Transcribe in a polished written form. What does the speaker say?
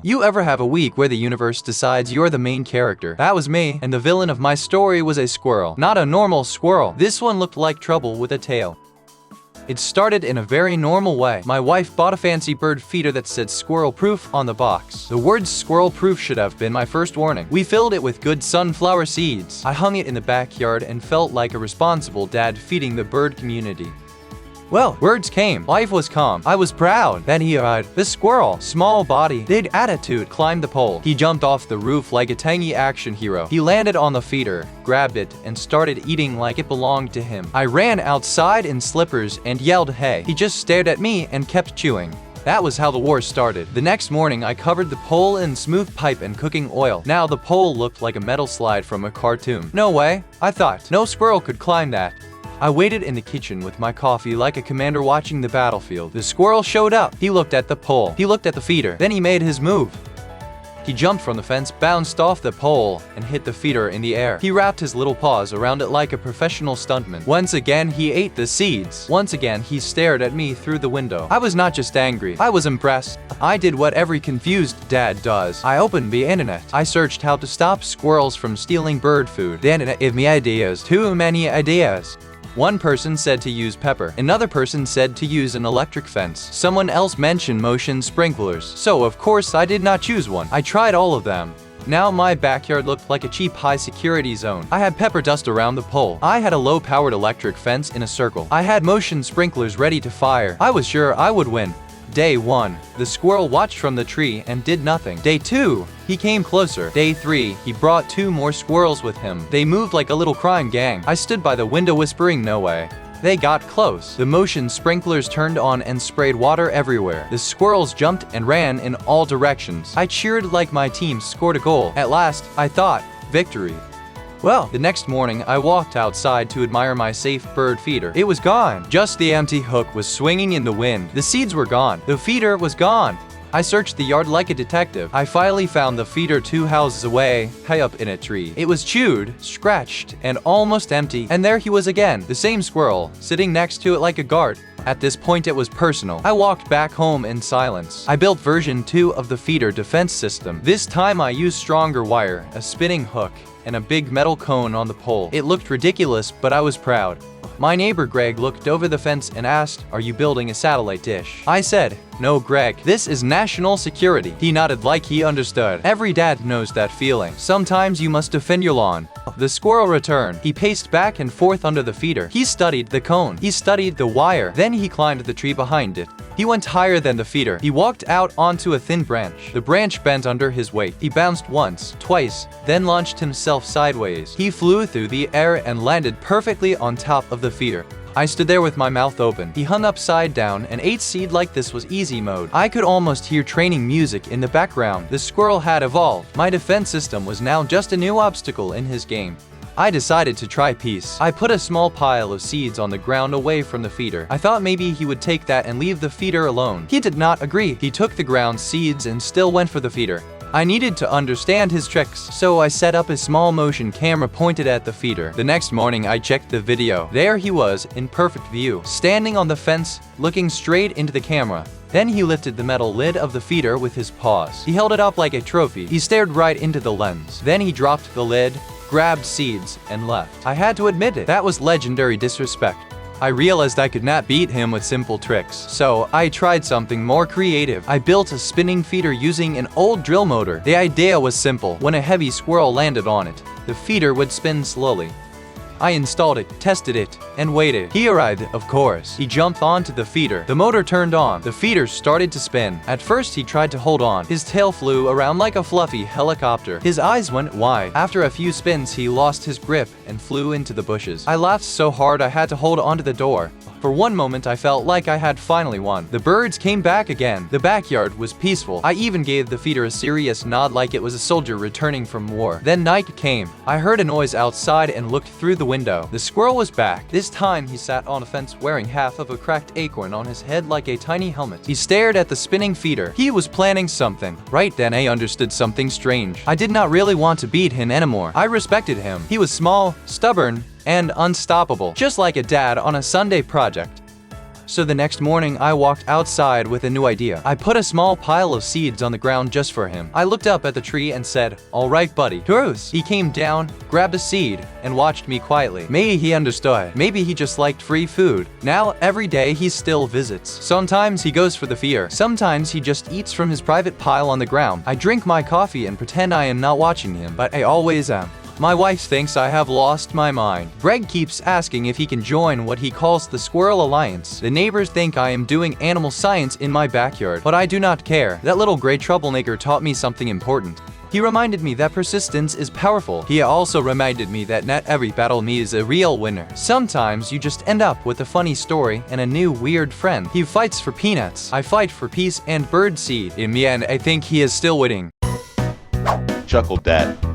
You ever have a week where the universe decides you're the main character? That was me, and the villain of my story was a squirrel. Not a normal squirrel. This one looked like trouble with a tail. It started in a very normal way. My wife bought a fancy bird feeder that said squirrel-proof on the box. The words squirrel-proof should have been my first warning. We filled it with good sunflower seeds. I hung it in the backyard and felt like a responsible dad feeding the bird community. Well, birds came. Life was calm. I was proud. Then he arrived. The squirrel, small body, big attitude, climbed the pole. He jumped off the roof like a tangy action hero. He landed on the feeder, grabbed it, and started eating like it belonged to him. I ran outside in slippers and yelled, "Hey!" He just stared at me and kept chewing. That was how the war started. The next morning, I covered the pole in smooth pipe and cooking oil. Now the pole looked like a metal slide from a cartoon. No way, I thought. No squirrel could climb that. I waited in the kitchen with my coffee like a commander watching the battlefield. The squirrel showed up. He looked at the pole. He looked at the feeder. Then he made his move. He jumped from the fence, bounced off the pole, and hit the feeder in the air. He wrapped his little paws around it like a professional stuntman. Once again, he ate the seeds. Once again, he stared at me through the window. I was not just angry. I was impressed. I did what every confused dad does. I opened the internet. I searched how to stop squirrels from stealing bird food. The internet gave me ideas. Too many ideas. One person said to use pepper. Another person said to use an electric fence. Someone else mentioned motion sprinklers. So of course I did not choose one. I tried all of them. Now my backyard looked like a cheap high-security zone. I had pepper dust around the pole. I had a low-powered electric fence in a circle. I had motion sprinklers ready to fire. I was sure I would win. Day 1. The squirrel watched from the tree and did nothing. Day 2. He came closer. Day 3. He brought 2 more squirrels with him. They moved like a little crime gang. I stood by the window whispering, "No way." They got close. The motion sprinklers turned on and sprayed water everywhere. The squirrels jumped and ran in all directions. I cheered like my team scored a goal. At last, I thought, victory. Well, the next morning, I walked outside to admire my safe bird feeder. It was gone. Just the empty hook was swinging in the wind. The seeds were gone. The feeder was gone. I searched the yard like a detective. I finally found the feeder 2 houses away, high up in a tree. It was chewed, scratched, and almost empty. And there he was again, the same squirrel, sitting next to it like a guard. At this point, it was personal. I walked back home in silence. I built version 2 of the feeder defense system. This time I used stronger wire, a spinning hook, and a big metal cone on the pole. It looked ridiculous, but I was proud. My neighbor Greg looked over the fence and asked, "Are you building a satellite dish?" I said, "No, Greg, this is national security." He nodded like he understood. Every dad knows that feeling. Sometimes you must defend your lawn. The squirrel returned. He paced back and forth under the feeder. He studied the cone. He studied the wire. Then he climbed the tree behind it. He went higher than the feeder. He walked out onto a thin branch. The branch bent under his weight. He bounced once, twice, then launched himself sideways. He flew through the air and landed perfectly on top of the feeder. I stood there with my mouth open. He hung upside down and ate seed like this was easy mode. I could almost hear training music in the background. The squirrel had evolved. My defense system was now just a new obstacle in his game. I decided to try peace. I put a small pile of seeds on the ground away from the feeder. I thought maybe he would take that and leave the feeder alone. He did not agree. He took the ground seeds and still went for the feeder. I needed to understand his tricks, so I set up a small motion camera pointed at the feeder. The next morning, I checked the video. There he was, in perfect view, standing on the fence, looking straight into the camera. Then he lifted the metal lid of the feeder with his paws. He held it up like a trophy. He stared right into the lens. Then he dropped the lid, grabbed seeds, and left. I had to admit it. That was legendary disrespect. I realized I could not beat him with simple tricks, so I tried something more creative. I built a spinning feeder using an old drill motor. The idea was simple. When a heavy squirrel landed on it, the feeder would spin slowly. I installed it, tested it, and waited. He arrived, of course. He jumped onto the feeder. The motor turned on. The feeder started to spin. At first, he tried to hold on. His tail flew around like a fluffy helicopter. His eyes went wide. After a few spins, he lost his grip and flew into the bushes. I laughed so hard I had to hold onto the door. For one moment, I felt like I had finally won. The birds came back again. The backyard was peaceful. I even gave the feeder a serious nod like it was a soldier returning from war. Then night came. I heard a noise outside and looked through the window. The squirrel was back. This time, he sat on a fence wearing half of a cracked acorn on his head like a tiny helmet. He stared at the spinning feeder. He was planning something. Right then, I understood something strange. I did not really want to beat him anymore. I respected him. He was small, stubborn, and unstoppable, just like a dad on a Sunday project. So the next morning, I walked outside with a new idea. I put a small pile of seeds on the ground just for him. I looked up at the tree and said, "All right, buddy. Truce." He came down, grabbed a seed, and watched me quietly. Maybe he understood. Maybe he just liked free food. Now, every day, he still visits. Sometimes he goes for the fear. Sometimes he just eats from his private pile on the ground. I drink my coffee and pretend I am not watching him, but I always am. My wife thinks I have lost my mind. Greg keeps asking if he can join what he calls the Squirrel Alliance. The neighbors think I am doing animal science in my backyard, but I do not care. That little gray troublemaker taught me something important. He reminded me that persistence is powerful. He also reminded me that not every battle means a real winner. Sometimes you just end up with a funny story and a new weird friend. He fights for peanuts. I fight for peace and birdseed. In the end, I think he is still winning. Chuckled that.